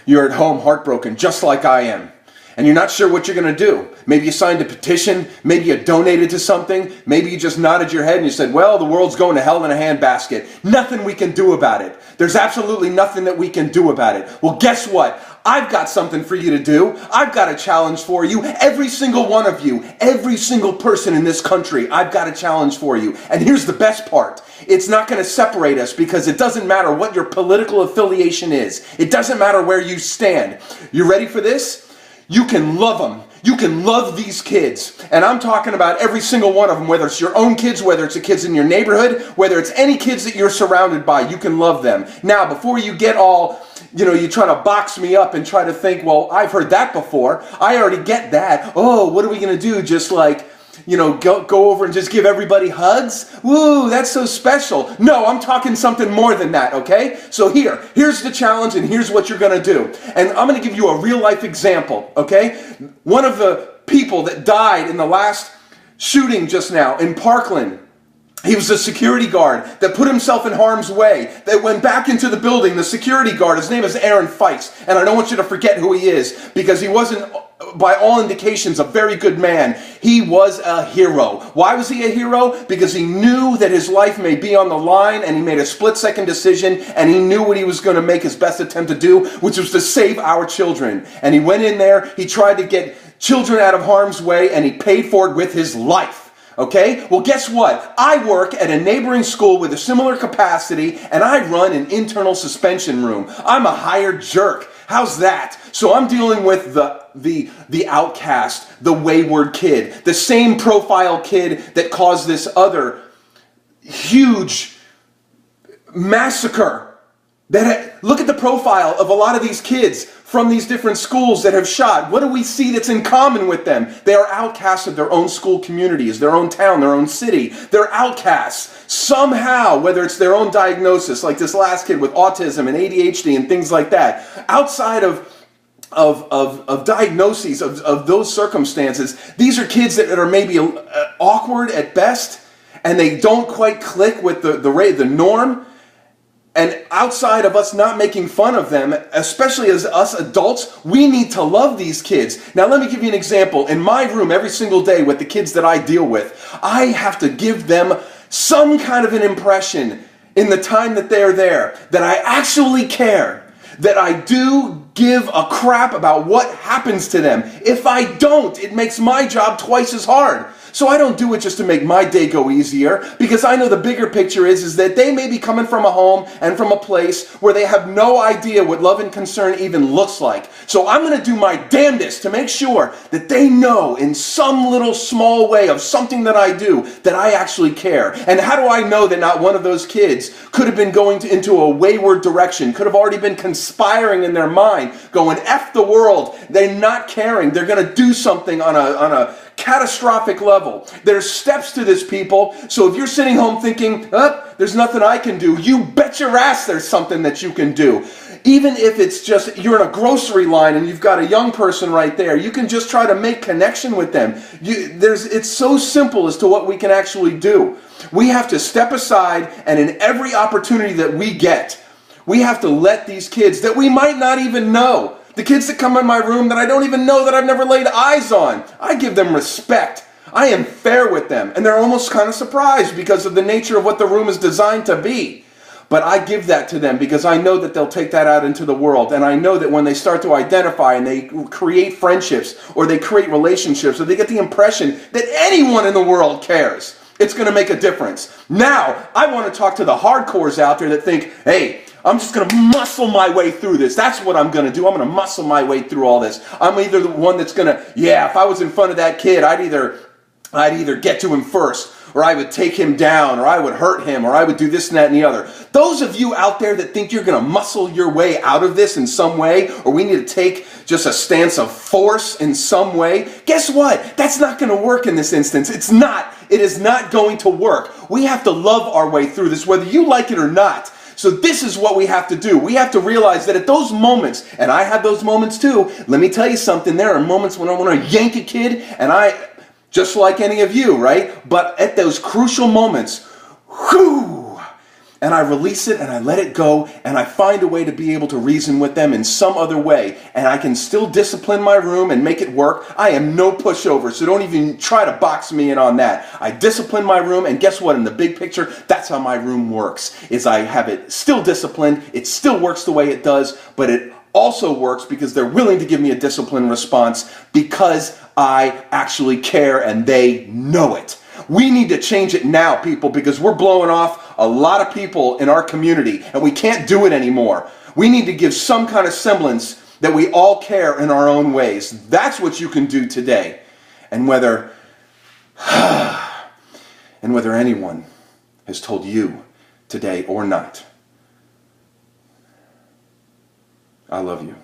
You're at home heartbroken, just like I am. And you're not sure what you're going to do. Maybe you signed a petition, maybe you donated to something, maybe you just nodded your head and you said, well, the world's going to hell in a handbasket. Nothing we can do about it. There's absolutely nothing that we can do about it. Well, guess what? I've got something for you to do. I've got a challenge for you. Every single one of you, every single person in this country, I've got a challenge for you. And here's the best part. It's not going to separate us because it doesn't matter what your political affiliation is. It doesn't matter where you stand. You ready for this? You can love them. You can love these kids. And I'm talking about every single one of them, whether it's your own kids, whether it's the kids in your neighborhood, whether it's any kids that you're surrounded by, you can love them. Now, before you get all, you try to box me up and try to think, well, I've heard that before. I already get that. Oh, what are we going to do? Just like, go over and just give everybody hugs? Woo, that's so special. No, I'm talking something more than that, okay? So here's the challenge and here's what you're going to do. And I'm going to give you a real life example, okay? One of the people that died in the last shooting just now in Parkland, he was a security guard that put himself in harm's way, that went back into the building, the security guard. His name is Aaron Feist, and I don't want you to forget who he is, because he wasn't, by all indications, a very good man. He was a hero. Why was he a hero? Because he knew that his life may be on the line, and he made a split-second decision, and he knew what he was going to make his best attempt to do, which was to save our children. And he went in there, he tried to get children out of harm's way, and he paid for it with his life. Okay? Well, guess what? I work at a neighboring school with a similar capacity, and I run an internal suspension room. I'm a hired jerk. How's that? So I'm dealing with the outcast, the wayward kid, the same profile kid that caused this other huge massacre. Look at the profile of a lot of these kids from these different schools that have shot. What do we see that's in common with them? They are outcasts of their own school communities, their own town, their own city. They're outcasts. Somehow, whether it's their own diagnosis, like this last kid with autism and ADHD and things like that, outside of diagnoses of those circumstances, these are kids that are maybe awkward at best, and they don't quite click with the norm. And outside of us not making fun of them, especially as us adults, we need to love these kids. Now let me give you an example. In my room every single day with the kids that I deal with, I have to give them some kind of an impression in the time that they're there, that I actually care, that I do give a crap about what happens to them. If I don't, it makes my job twice as hard. So I don't do it just to make my day go easier, because I know the bigger picture is that they may be coming from a home and from a place where they have no idea what love and concern even looks like. So I'm going to do my damnedest to make sure that they know in some little small way of something that I do that I actually care. And how do I know that not one of those kids could have been going into a wayward direction, could have already been conspiring in their mind, going F the world, they're not caring, they're going to do something on a catastrophic level. There's steps to this, people. So if you're sitting home thinking, there's nothing I can do, you bet your ass there's something that you can do. Even if it's just you're in a grocery line and you've got a young person right there, you can just try to make connection with them. It's so simple as to what we can actually do. We have to step aside, and in every opportunity that we get, we have to let these kids that we might not even know, the kids that come in my room that I don't even know, that I've never laid eyes on, I give them respect. I am fair with them. And they're almost kind of surprised because of the nature of what the room is designed to be. But I give that to them because I know that they'll take that out into the world. And I know that when they start to identify and they create friendships or they create relationships or they get the impression that anyone in the world cares, it's going to make a difference. Now, I want to talk to the hardcores out there that think, hey, I'm just going to muscle my way through this. That's what I'm going to do. I'm going to muscle my way through all this. I'm either the one that's going to, if I was in front of that kid, I'd either get to him first, or I would take him down, or I would hurt him, or I would do this and that and the other. Those of you out there that think you're going to muscle your way out of this in some way, or we need to take just a stance of force in some way, guess what? That's not going to work in this instance. It's not. It is not going to work. We have to love our way through this, whether you like it or not. So this is what we have to do. We have to realize that at those moments, and I have those moments too, let me tell you something, there are moments when I want to yank a kid, and just like any of you, right? But at those crucial moments, and I release it and I let it go, and I find a way to be able to reason with them in some other way, and I can still discipline my room and make it work. I am no pushover, so don't even try to box me in on that. I discipline my room, and guess what? In the big picture, that's how my room works, is I have it still disciplined, it still works the way it does, but it also works because they're willing to give me a disciplined response because I actually care and they know it. We need to change it now, people, because we're blowing off a lot of people in our community and we can't do it anymore. We need to give some kind of semblance that we all care in our own ways. That's what you can do today. And whether anyone has told you today or not, I love you.